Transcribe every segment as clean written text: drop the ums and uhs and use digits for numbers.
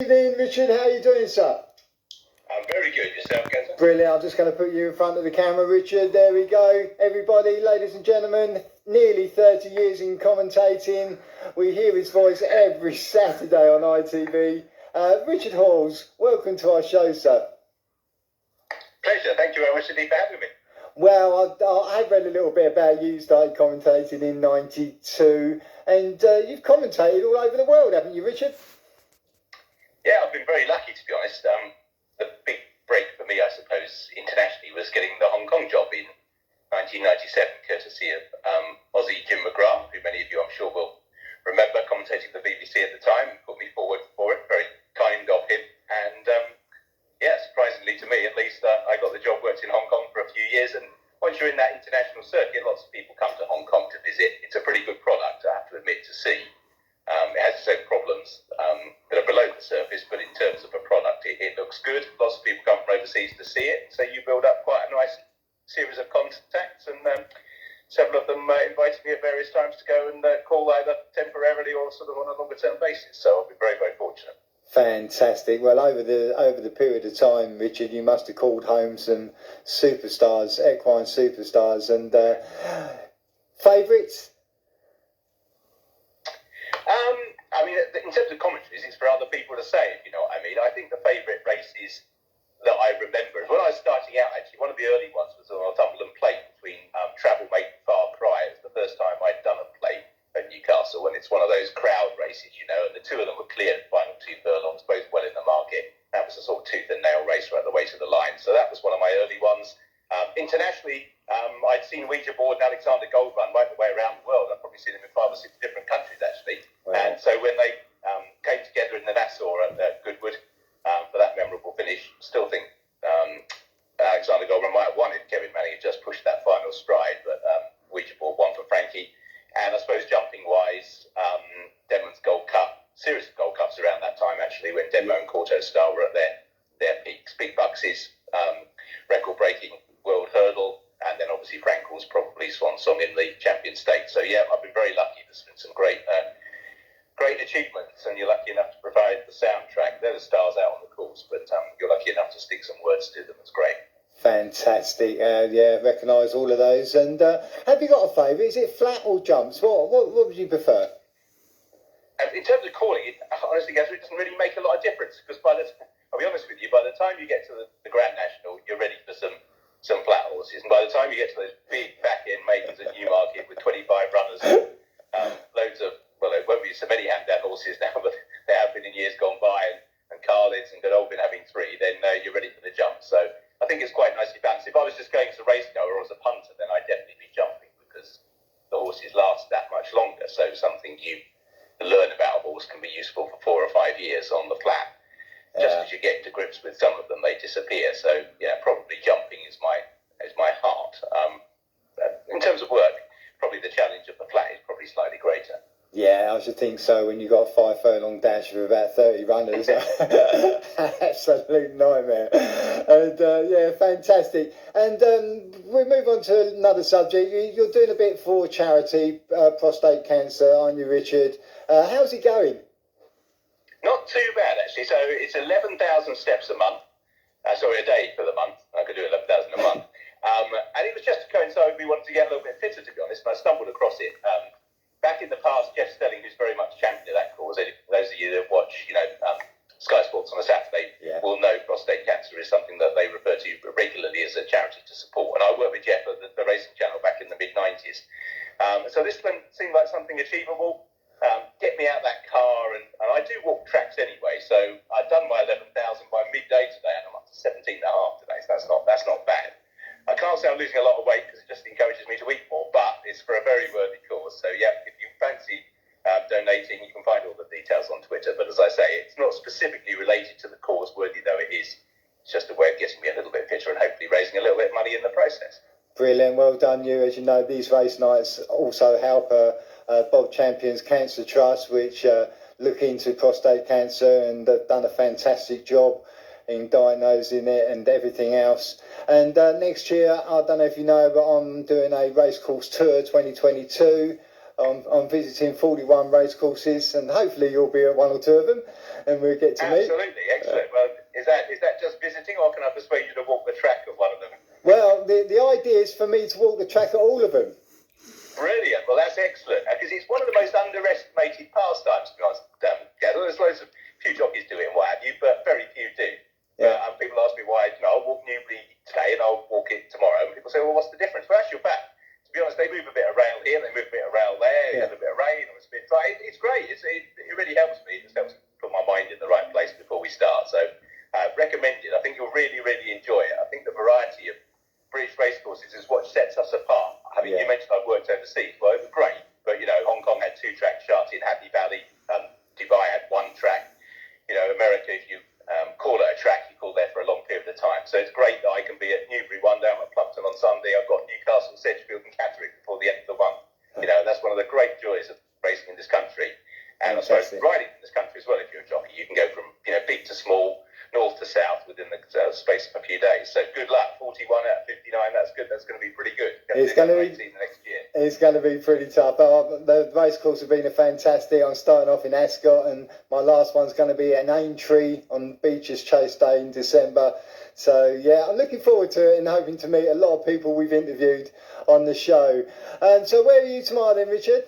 Evening, Richard. How are you doing, sir? I'm very good. Yourself, Kenton? Brilliant. I'm just going to put you in front of the camera, Richard. There we go. Everybody, ladies and gentlemen, nearly 30 years in commentating. We hear his voice every Saturday on ITV. Richard Hoiles, welcome to our show, sir. Pleasure. Thank you very much indeed for having me. Well, I've read a little bit about you. Started commentating in '92, and you've commentated all over the world, haven't you, Richard? Yeah, I've been very lucky, to be honest. The big break for me, I suppose, internationally, was getting the Hong Kong job in 1997, courtesy of Aussie Jim McGrath, who many of you, I'm sure, will remember, commentating for the BBC at the time. He put me forward for it. Very kind of him. And yeah, surprisingly to me, at least, I got the job, worked in Hong Kong for a few years. And once you're in that international circuit, lots of people come to Hong Kong to visit. It's a pretty good product, I have to admit, to see. It has its own problems that are below the surface, but in terms of a product, it looks good. Lots of people come from overseas to see it, so you build up quite a nice series of contacts, and several of them invited me at various times to go and call either temporarily or sort of on a longer-term basis. So I've been very, very fortunate. Fantastic. Well, over the period of time, Richard, you must have called home some superstars, equine superstars, and favourites. I mean, in terms of commentaries, it's for other people to say, if you know what I mean. I think the favourite races that I remember, when I was starting out, actually, one of the early ones was on Northumberland Plate between Travel Mate and Far Cry. It was the first time I'd done a plate at Newcastle, and it's one of those crowd races, you know, and the two of them were cleared final 2 furlongs, both well in the market. That was a sort of tooth and nail race right the way to the line. So that was one of my early ones. Internationally, I'd seen Ouija Board and Alexander Gold Run right the way around the world. I've probably seen them in 5 or 6 different countries, actually. Wow. And so when they came together in the Nassau at Goodwood for that memorable finish, still think Alexander Gold Run might have won if Kevin Manning had just pushed that final stride. But Ouija Board won for Frankie. And I suppose jumping-wise, Denman's Gold Cup, series of Gold Cups around that time, actually, when Denman and Corto Star were at their peaks. Big Bucks' record-breaking World Hurdle, and then obviously Frankel's probably swan song in the Champion Stakes. So yeah, I've been very lucky. There's been some great achievements, and you're lucky enough to provide the soundtrack. They're the stars out on the course, but you're lucky enough to stick some words to them. It's great. Fantastic. Yeah, recognise all of those. And have you got a favourite? Is it flat or jumps? What would you prefer? In terms of calling it, honestly, guys, it doesn't really make a lot of difference, because I'll be honest with you, by the time you get to the Grand National, you're ready for some flat horses, and by the time you get to those big back-end makers at Newmarket with 25 runners, loads of, well, there won't be so many hand-down horses now, but there have been in years gone by, and Carlids and Godolphin having 3, then you're ready for the jump. So I think it's quite nicely balanced. If I was just going as a race goer or as a punter, then I'd definitely be jumping, because the horses last that much longer. So something you learn about a horse can be useful for 4 or 5 years on the flat. Just as you get to grips with some of them, they disappear. So yeah, probably jumping is my heart. In terms of work, probably the challenge of the flat is probably slightly greater. Yeah, I should think so. When you've got a 5 furlong dash with about 30 runners, absolute nightmare. And yeah, fantastic. And we move on to another subject. You're doing a bit for charity, prostate cancer, aren't you, Richard? How's it going? Not too bad, actually. So it's 11,000 steps a month. A day for the month. I could do 11,000 a month. And it was just to coincide with me wanting to get a little bit fitter, to be honest. And I stumbled across it. Back in the past, Jeff Stelling, who's very much championed that cause, those of you that watch, Sky Sports on a Saturday, will know prostate cancer is something that they refer to regularly as a charity to support. And I worked with Jeff at the Racing Channel back in the mid-90s. So this seemed like something achievable. Get me out of that car, and I do walk tracks anyway, so I've done my 11,000 by midday today, and I'm up to 17.5 today, so that's not bad. I can't say I'm losing a lot of weight, because it just encourages me to eat more, but it's for a very worthy cause. So yeah, if you fancy donating, you can find all the details on Twitter, but as I say, it's not specifically related to the cause, worthy though it is. It's just a way of getting me a little bit fitter and hopefully raising a little bit of money in the process. Brilliant, well done you. As you know, these race nights also help Bob Champion's Cancer Trust, which look into prostate cancer, and they've done a fantastic job in diagnosing it and everything else. And next year, I don't know if you know, but I'm doing a racecourse tour 2022 I'm visiting 41 race courses, and hopefully you'll be at one or two of them, and we'll get to meet. Absolutely, excellent. Well, is that just visiting, or can I persuade you to walk the track at one of them? Well, the idea is for me to walk the track at all of them. Brilliant. Well, that's excellent, because it's one of the most underestimated pastimes, to be honest. There's loads of few jockeys do it and what have you, but very few do. Yeah. People ask me why, I'll walk Newbury today and I'll walk it tomorrow. And people say, well, what's the difference? Well, that's your back. To be honest, they move a bit around here, they move a bit around there, you have a bit of rain, or it's a bit dry. It's great. It really helps me. It just helps put my mind in the right place before we start. So, recommended. I think you'll really, really enjoy it. I think the variety of British racecourses is what sets us apart. I mean, you mentioned I've worked overseas. Well, it was great. But, Hong Kong had 2 tracks, Sharjah and Happy Valley. Dubai had 1 track. America, if you call it a track, you call there for a long period of time. So it's great that I can be at Newbury one day, I'm at Plumpton on Sunday, I've got Newcastle, Sedgefield and Catterick before the end of the month. That's one of the great joys of racing in this country. And I suppose riding in this country as well, if you're a jockey, you can go from big to small, north to south within the space of a few days. So good luck, 41 out of 59, that's good. That's going to be pretty good. It's going to be next year. It's going to be pretty tough. The race course has been a fantastic. I'm starting off in Ascot, and my last one's going to be at Aintree on Beaches Chase Day in December. So yeah, I'm looking forward to it and hoping to meet a lot of people we've interviewed on the show. So where are you tomorrow then, Richard?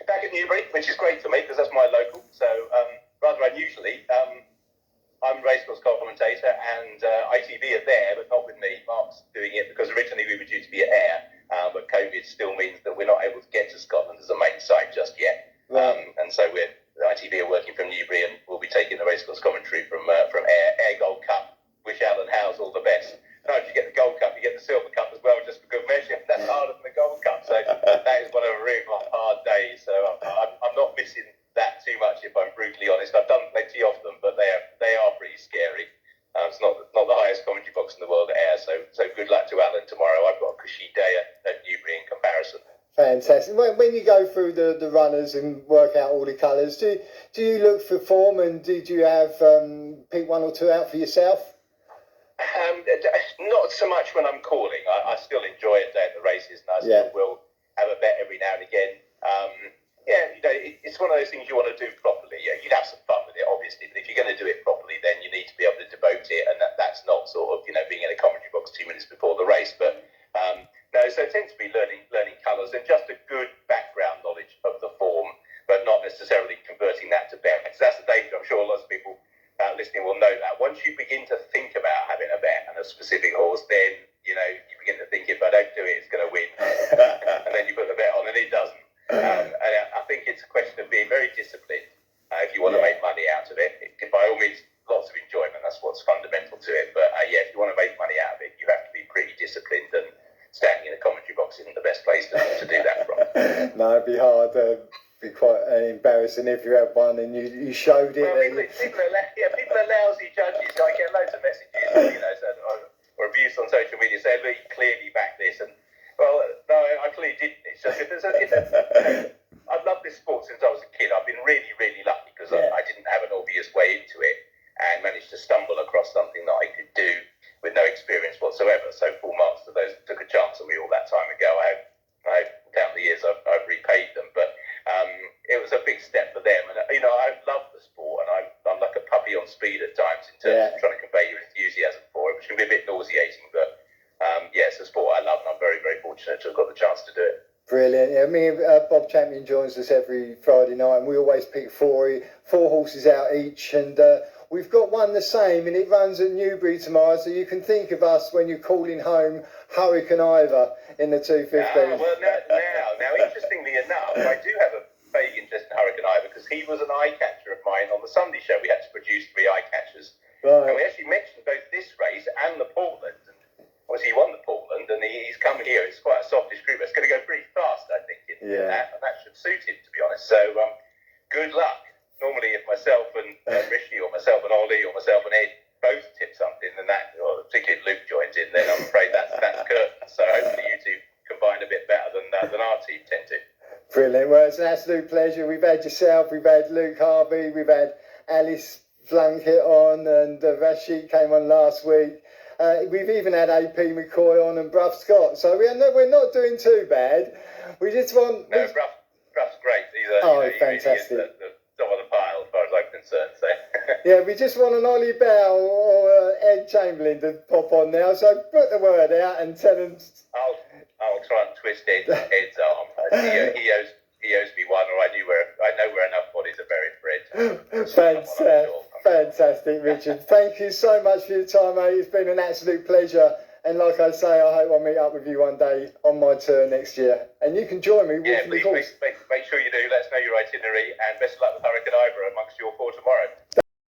Back at Newbury, which is great for me because that's my local. So rather unusually, I'm a racecourse commentator, and ITV are there, but not with me. Mark's doing it because originally we were due to be at Ayr, but COVID still means that we're not able to get to Scotland as a main site just yet. And so ITV are working from Newbury, and we'll be taking the racecourse commentary from Ayr Gold Cup. Wish Alan Howes all the best. No, if you get the Gold Cup, you get the Silver Cup as well, just for good measure. That's harder than the Gold Cup. So that is one of the really hard days. So I'm not missing that too much, if I'm brutally honest. I've done plenty of them, but they are pretty scary. It's not the highest commentary box in the world at Ayr. So good luck to Alan tomorrow. I've got a cushy day at Newbury in comparison. Fantastic. When you go through the runners and work out all the colours, do you look for form, and did you have pick 1 or 2 out for yourself? Not so much when I'm calling. I still enjoy a day at the races, and I still will have a bet every now and again. It's one of those things you want to do properly. You'd have some fun with it, obviously, but if you're going to do it properly, then you need to be able to devote it, and that's not sort of being in a commentary box 2 minutes before the race. But no, so it tends to be learning colours and just a good background knowledge of the form, but not necessarily converting that to bet. Because that's the danger. I'm sure lots of people listening will know that. Once you begin to think about having a bet and a specific horse, then you begin to think, if I don't do it, it's going to win, and then you put the bet on and it doesn't. And I think it's a question of being very disciplined if you want to make money out of it. By all means, lots of enjoyment, that's what's fundamental to it. But if you want to make money out of it, you have to be pretty disciplined, and standing in a commentary box isn't the best place to do that from. No, it'd be hard. Be quite embarrassing if you had one and you showed it. Well, people are lousy judges. I get loads of messages, or abuse on social media saying, "Look, you clearly backed this," and well, no, I clearly didn't. It's just I've loved this sport since I was a kid. I've been really, really lucky because I didn't have an obvious way into it, and managed to stumble across something that I could do with no experience whatsoever. So full marks to those who took a chance on me all that time ago. I hope down the years I've repaid them, but it was a big step for them. And I love the sport, and I'm like a puppy on speed at times in terms of trying to convey your enthusiasm for it, which can be a bit nauseating, but it's a sport I love, and I'm very, very fortunate to have got the chance to do it. Brilliant. Yeah, me and Bob Champion joins us every Friday night, and we always pick four horses out each, and we've got one the same, and it runs at Newbury tomorrow, so you can think of us when you're calling home Hurricane Ivor in the 215. Now, interestingly enough, I do have a vague interest in Hurricane Ivor, because he was an eye catcher of mine on the Sunday show. We had to produce 3 eye catchers, and we actually mentioned both this race and the Portland. Obviously, he won the Portland, and he's come here. It's quite a softish group. It's going to go pretty fast, I think, in that, and that should suit him, to be honest. So, good luck. Normally, if myself and Rishi, or myself and Ollie, or myself and Ed both tip something, then or particularly Luke joins in, then I'm afraid that's curtain. So hopefully you two combine a bit better than our team tend to. Brilliant. Well, it's an absolute pleasure. We've had yourself, we've had Luke Harvey, we've had Alice Blunkett on, and Rashid came on last week. We've even had AP McCoy on and Bruff Scott. So we're not doing too bad. We just want... No, Truff's great. He's Fantastic. He is the top of the pile as far as I'm concerned. So. Yeah, we just want an Ollie Bell or Ed Chamberlain to pop on now. So put the word out and tell them. I'll try and twist Ed's arm. He owes me one, or I know where enough bodies are buried for Ed. Fantastic, Richard. Thank you so much for your time, mate. It's been an absolute pleasure. And like I say, I hope I'll meet up with you one day on my tour next year. And you can join me. Yeah, please make sure you do. Let us know your itinerary, and best of luck with Hurricane Ivor amongst your four tomorrow.